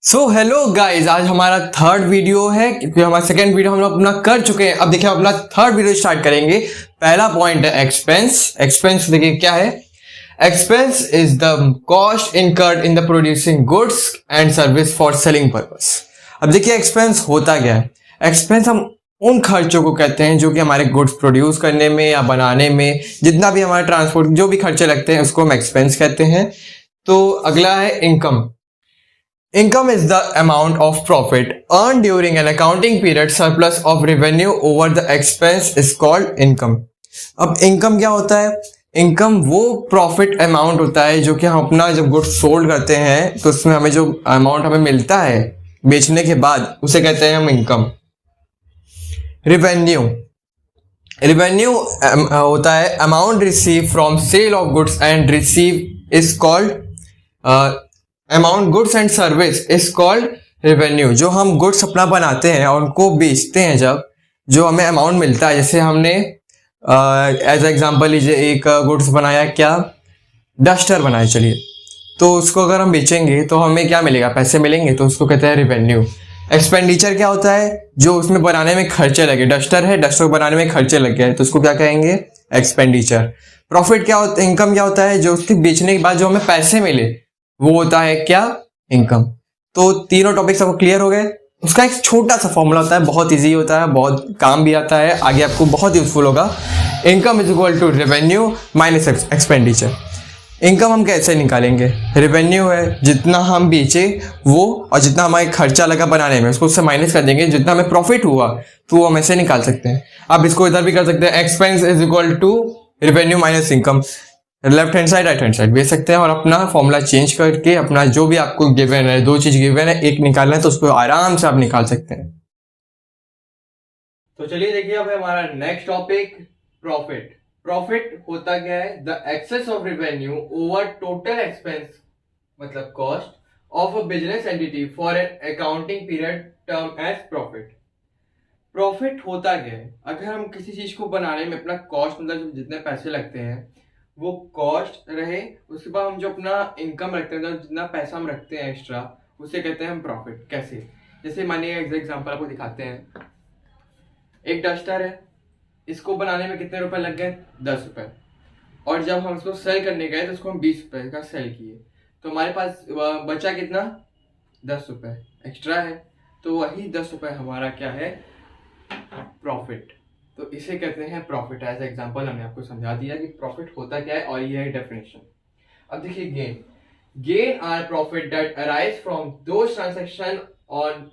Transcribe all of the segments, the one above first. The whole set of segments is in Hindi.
सो हेलो गाइज, आज हमारा थर्ड वीडियो है क्योंकि हमारा सेकंड वीडियो हम लोग अपना कर चुके हैं। अब देखिए अपना थर्ड वीडियो स्टार्ट करेंगे। पहला पॉइंट है एक्सपेंस। एक्सपेंस देखिए क्या है। Expense is the cost incurred in the producing goods and service for selling purpose. अब देखिए एक्सपेंस होता क्या है। एक्सपेंस हम उन खर्चों को कहते हैं जो कि हमारे गुड्स प्रोड्यूस करने में या बनाने में जितना भी हमारे ट्रांसपोर्ट जो भी खर्चे लगते हैं उसको हम एक्सपेंस कहते हैं। तो अगला है income. Income is the amount of profit earned during an accounting period surplus of revenue over the expense is called income। अब income क्या होता है। income वो profit amount होता है जो कि हम अपना जब गुड्स सोल्ड करते हैं तो उसमें हमें जो अमाउंट हमें मिलता है बेचने के बाद उसे कहते हैं हम income। revenue revenue होता है amount receive from sale of goods and receive is called amount goods and service is called revenue. जो हम गुड्स अपना बनाते हैं और उनको बेचते हैं जब जो हमें अमाउंट मिलता है, जैसे हमने एज एग्जांपल लीजिए एक गुड्स बनाया, क्या डस्टर बनाया, चलिए तो उसको अगर हम बेचेंगे तो हमें क्या मिलेगा, पैसे मिलेंगे, तो उसको कहते हैं रेवेन्यू। एक्सपेंडिचर क्या होता है, जो उसमें बनाने में खर्चे लगे, डस्टर है डस्टर बनाने में खर्चे लग गए तो उसको क्या कहेंगे, एक्सपेंडिचर। प्रॉफिट क्या होता है, इनकम क्या होता है, जो उसके बेचने के बाद जो हमें पैसे मिले वो होता है क्या, इनकम। तो तीनों टॉपिक्स आपको क्लियर हो गए। उसका एक छोटा सा फॉर्मूला होता है, बहुत इजी होता है, बहुत काम भी आता है, आगे आपको बहुत यूजफुल होगा। Income is equal to revenue minus expenditure. Income हम कैसे निकालेंगे, रेवेन्यू है जितना हम बेचे वो और जितना हमारे खर्चा लगा बनाने में उसको उससे माइनस कर देंगे, जितना हमें प्रॉफिट हुआ तो वो हम ऐसे निकाल सकते हैं। आप इसको इधर भी कर सकते हैं, expense is equal to revenue minus income. Left hand side right hand side भेज सकते हैं और अपना फॉर्मूला चेंज करके अपना जो भी आपको गिवन है, दो चीज गिवन है, एक निकालना है तो उसको आराम से आप निकाल सकते हैं। तो चलिए देखिए अब हमारा नेक्स्ट टॉपिक प्रॉफिट। प्रॉफिट होता क्या है, the excess of revenue over total expense मतलब cost of a business entity for an accounting period term as profit. Profit होता क्या है, अगर हम किसी चीज को बनाने में अपना कॉस्ट मतलब जितने पैसे लगते हैं वो कॉस्ट रहे, उसके बाद हम जो अपना इनकम रखते हैं, जितना पैसा हम रखते हैं एक्स्ट्रा, उसे कहते हैं हम प्रॉफिट। कैसे, जैसे मानिए एग्जांपल आपको दिखाते हैं। एक डस्टर है, इसको बनाने में कितने रुपए लग गए, 10 रुपए, और जब हम इसको सेल करने गए तो उसको हम 20 रुपए का सेल किए तो हमारे पास बचा कितना, 10 रुपए एक्स्ट्रा है। तो वही 10 रुपए हमारा क्या है, प्रॉफिट। तो इसे कहते हैं प्रॉफिट। एज एग्जांपल हमने आपको समझा दिया कि प्रॉफिट होता क्या है और ये है डेफिनेशन। अब देखिए gain. Gain are profit that arise from those transaction on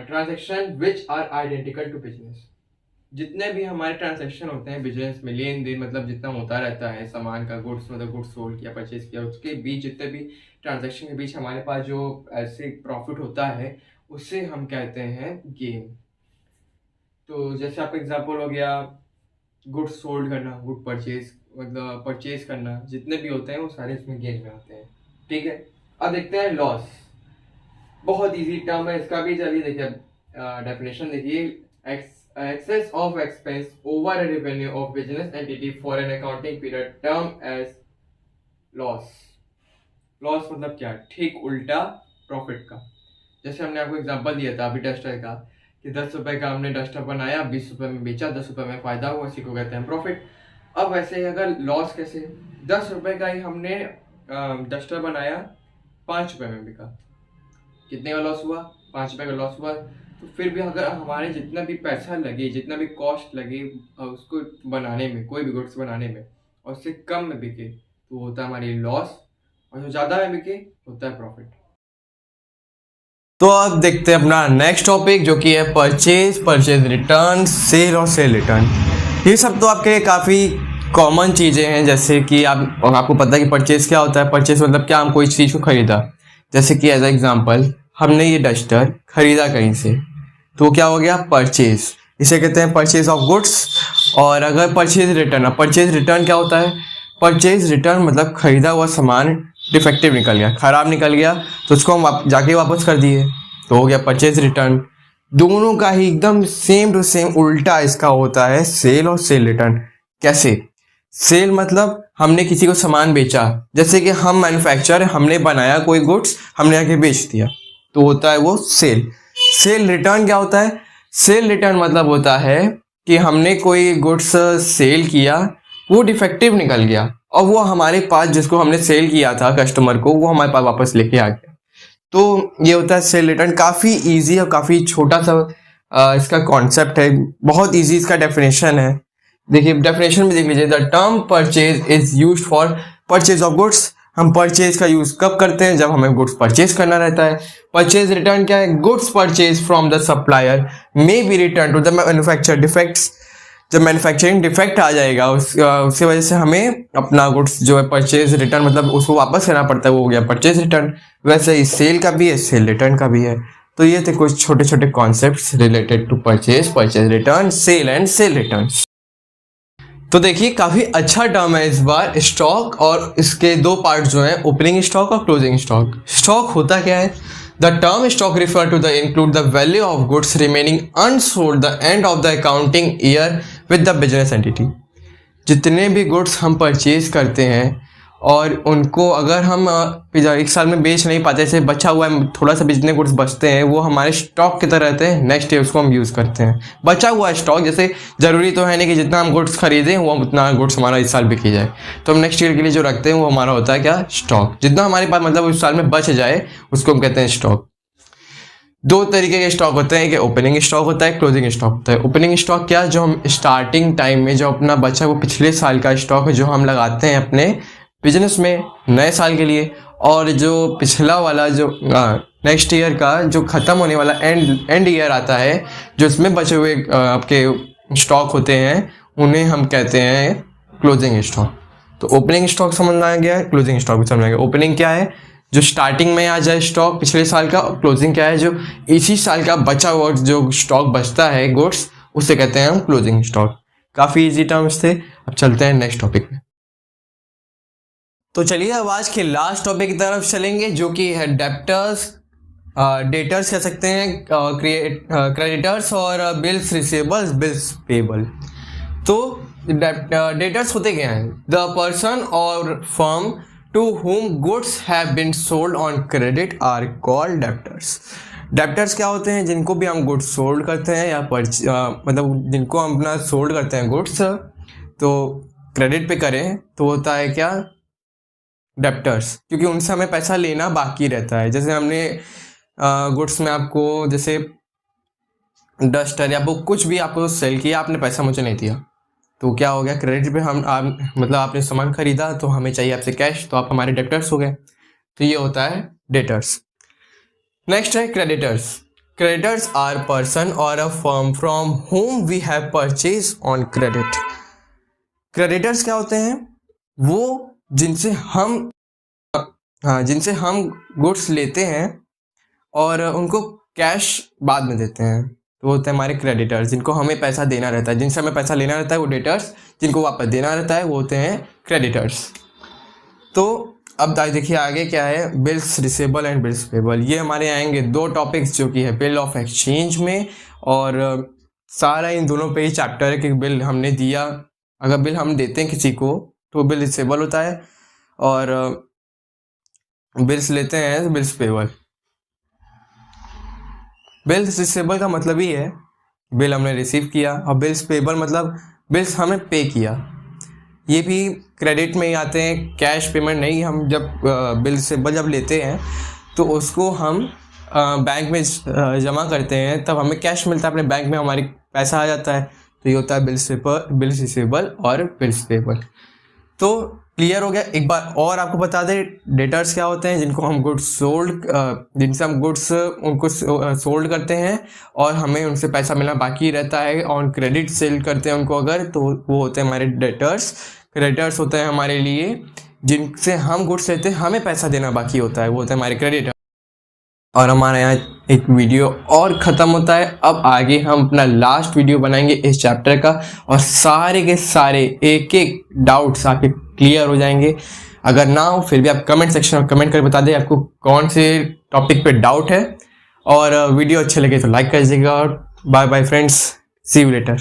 transaction which are identical to business. जितने भी हमारे ट्रांजैक्शन होते हैं बिजनेस में, लेन देन मतलब जितना होता रहता है सामान का, गुड्स मतलब गुड्स सोल्ड किया, परचेज किया, उसके बीच जितने भी ट्रांजैक्शन के बीच हमारे पास जो ऐसे प्रॉफिट होता है उसे हम कहते हैं गेन। तो जैसे आपका एग्जांपल हो गया गुड्स सोल्ड करना, गुड परचेज मतलब परचेज करना, जितने भी होते हैं वो सारे इसमें गेन में आते हैं। ठीक है, अब देखते हैं लॉस। बहुत इजी टर्म है इसका भी, चलिए देखिए डेफिनेशन देखिए। Excess of expense over revenue of business entity for an accounting period term as loss. Loss मतलब क्या, ठीक उल्टा प्रॉफिट का। जैसे हमने आपको एग्जांपल दिया था अभी डस्टर का कि 10 रुपए का हमने डस्टर बनाया, 20 रुपए में बेचा, 10 रुपए में फायदा हुआ, इसी को कहते हैं प्रॉफिट। अब वैसे ही अगर लॉस कैसे, 10 रुपए का ही हमने डस्टर बनाया, 5 रुपए में बिका, कितने का लॉस हुआ, 5 रुपए का लॉस हुआ। तो फिर भी अगर हमारे जितना भी पैसा लगे, जितना भी कॉस्ट लगे उसको बनाने में, कोई भी गुड्स बनाने में, और उससे कम में बिके तो होता है हमारी लॉस, और जो ज्यादा में बिके होता है प्रॉफिट। तो अब देखते हैं अपना नेक्स्ट टॉपिक जो कि है परचेज, परचेज रिटर्न, सेल और सेल रिटर्न। ये सब तो आपके काफ़ी कॉमन चीज़ें हैं, जैसे कि आपको पता है कि परचेज क्या होता है। परचेज मतलब क्या, हम कोई चीज़ को खरीदा, जैसे कि एज एग्जांपल हमने ये डस्टर खरीदा कहीं से तो क्या हो गया, परचेज। इसे कहते हैं परचेज ऑफ गुड्स। और अगर परचेज रिटर्न, अब परचेज रिटर्न क्या होता है, परचेज रिटर्न मतलब खरीदा हुआ सामान डिफेक्टिव निकल गया, खराब निकल गया तो उसको हम जाके वापस कर दिए तो हो गया परचेज रिटर्न। दोनों का ही एकदम सेम टू सेम उल्टा इसका होता है सेल और सेल रिटर्न। कैसे, सेल मतलब हमने किसी को सामान बेचा, जैसे कि हम मैन्युफैक्चरर, हमने बनाया कोई गुड्स, हमने आके बेच दिया तो होता है वो सेल। सेल रिटर्न क्या होता है? सेल रिटर्न मतलब होता है कि हमने कोई गुड्स सेल किया, वो डिफेक्टिव निकल गया और वो हमारे पास, जिसको हमने सेल किया था कस्टमर को, वो हमारे पास वापस लेके आ गया। तो ये होता है सेल रिटर्न। काफ़ी इजी और काफ़ी छोटा सा इसका कॉन्सेप्ट है, बहुत इजी इसका डेफिनेशन है। देखिए डेफिनेशन में देख लीजिए, the term purchase is used for purchase of goods. हम परचेज का यूज कब करते हैं? जब हमें गुड्स परचेज करना रहता है। परचेज रिटर्न क्या है? Goods purchase from the supplier may be return to the manufacture defects. जब मैन्युफैक्चरिंग डिफेक्ट आ जाएगा उसकी वजह से हमें अपना गुड्स जो है परचेज रिटर्न मतलब उसको वापस करना पड़ता है, वो हो गया परचेज रिटर्न। वैसे ही सेल का भी है, सेल रिटर्न का भी है। तो ये थे कुछ छोटे छोटे concepts related to purchase, purchase return, sale and sale return. तो देखिए काफ़ी अच्छा टर्म है इस बार स्टॉक, और इसके दो पार्ट जो हैं, ओपनिंग स्टॉक और क्लोजिंग स्टॉक। स्टॉक होता क्या है? The term stock refer to the include the value of goods remaining unsold the end of the accounting year with the business entity. जितने भी गुड्स हम परचेज करते हैं और उनको अगर हम एक साल में बेच नहीं पाते, जैसे बचा हुआ है थोड़ा सा, जितने गुड्स बचते हैं वो हमारे स्टॉक की तरह रहते हैं, नेक्स्ट ईयर उसको हम यूज़ करते हैं। बचा हुआ स्टॉक, जैसे ज़रूरी तो है नहीं कि जितना हम गुड्स खरीदें वो उतना गुड्स हमारा इस साल बिकी जाए, तो हम नेक्स्ट ईयर के लिए जो रखते हैं वो हमारा होता है क्या? स्टॉक। जितना हमारे पास मतलब उस साल में बच जाए उसको हम कहते हैं स्टॉक। दो तरीके के स्टॉक होते हैं कि ओपनिंग स्टॉक होता है, क्लोजिंग स्टॉक होता है। ओपनिंग स्टॉक क्या? जो हम स्टार्टिंग टाइम में जो अपना बचा वो पिछले साल का स्टॉक है जो हम लगाते हैं अपने बिजनेस में नए साल के लिए, और जो पिछला वाला जो नेक्स्ट ईयर का जो ख़त्म होने वाला एंड ईयर आता है, जो इसमें बचे हुए आपके स्टॉक होते हैं, उन्हें हम कहते हैं क्लोजिंग स्टॉक। तो ओपनिंग स्टॉक समझ में आ गया, क्लोजिंग स्टॉक भी समझ आ गया। ओपनिंग क्या है? जो स्टार्टिंग में आ जाए स्टॉक पिछले साल का। क्लोजिंग क्या है? जो इसी साल का बचा हुआ जो स्टॉक बचता है गुड्स, उसे कहते हैं हम क्लोजिंग स्टॉक। काफ़ी इजी टर्म्स थे। अब चलते हैं नेक्स्ट टॉपिक में। तो चलिए अब आज के लास्ट टॉपिक की तरफ चलेंगे, जो कि है डेब्टर्स, डेटर्स कह सकते हैं, क्रेडिटर्स और बिल्स रिसीवेबल्स, बिल्स पेबल। तो डेटर्स होते क्या हैं? द पर्सन और firm to whom goods have been sold on credit are called debtors. Debtors क्या होते हैं? जिनको भी हम गुड्स सोल्ड करते हैं या मतलब जिनको हम अपना सोल्ड करते हैं गुड्स, तो क्रेडिट पे करें तो होता है क्या? डेब्टर्स। क्योंकि उनसे हमें पैसा लेना बाकी रहता है। जैसे हमने गुड्स में आपको जैसे डस्टर या बुक कुछ भी आपको सेल किया, आपने पैसा मुझे नहीं दिया, तो क्या हो गया? क्रेडिट पे मतलब आपने सामान खरीदा तो हमें चाहिए आपसे कैश, तो आप हमारे डेब्टर्स हो गए। तो ये होता है डेटर्स। नेक्स्ट है क्रेडिटर्स। क्रेडिटर्स आर पर्सन और a firm from whom we have purchase on credit. Creditors क्या होते हैं? वो जिनसे हम गुड्स लेते हैं और उनको कैश बाद में देते हैं, तो वो होते हैं हमारे क्रेडिटर्स। जिनको हमें पैसा देना रहता है, जिनसे हमें पैसा लेना रहता है वो डेटर्स, जिनको वापस देना रहता है वो होते हैं क्रेडिटर्स। तो अब देखिए आगे क्या है, bills receivable and bills payable. ये हमारे आएंगे दो टॉपिक्स, जो कि है बिल ऑफ एक्सचेंज में, और सारा इन दोनों पे ही चैप्टर है कि बिल हमने दिया, अगर बिल हम देते हैं किसी को तो बिल रिसीवेबल होता है, और बिल्स लेते हैं तो बिल्स पेबल। बिल्स रिसीवेबल का मतलब ही है बिल हमने रिसीव किया, और बिल्स पेबल मतलब बिल्स हमें पे किया। ये भी क्रेडिट में ही आते हैं, कैश पेमेंट नहीं। हम जब बिल रिसीवेबल जब लेते हैं तो उसको हम बैंक में जमा करते हैं, तब हमें कैश मिलता है अपने बैंक में, हमारी पैसा आ जाता है। तो ये होता है बिल्स रिसीवेबल और बिल्स पेबल। तो क्लियर हो गया। एक बार और आपको बता दें, डेटर्स क्या होते हैं? जिनको हम गुड्स सोल्ड, जिनसे हम गुड्स उनको सोल्ड करते हैं और हमें उनसे पैसा मिलना बाकी रहता है, ऑन क्रेडिट सेल करते हैं उनको अगर, तो वो होते हैं हमारे डेटर्स। क्रेडिटर्स होते हैं हमारे लिए जिनसे हम गुड्स लेते हैं, हमें पैसा देना बाकी होता है, वो होता है हमारे क्रेडिटर। और हमारे यहाँ एक वीडियो और ख़त्म होता है। अब आगे हम अपना लास्ट वीडियो बनाएंगे इस चैप्टर का, और सारे के सारे एक एक डाउट्स आपके क्लियर हो जाएंगे। अगर ना हो फिर भी आप कमेंट सेक्शन में कमेंट कर बता दें आपको कौन से टॉपिक पे डाउट है, और वीडियो अच्छे लगे तो लाइक कर दीजिएगा। और bye bye friends, see you letter.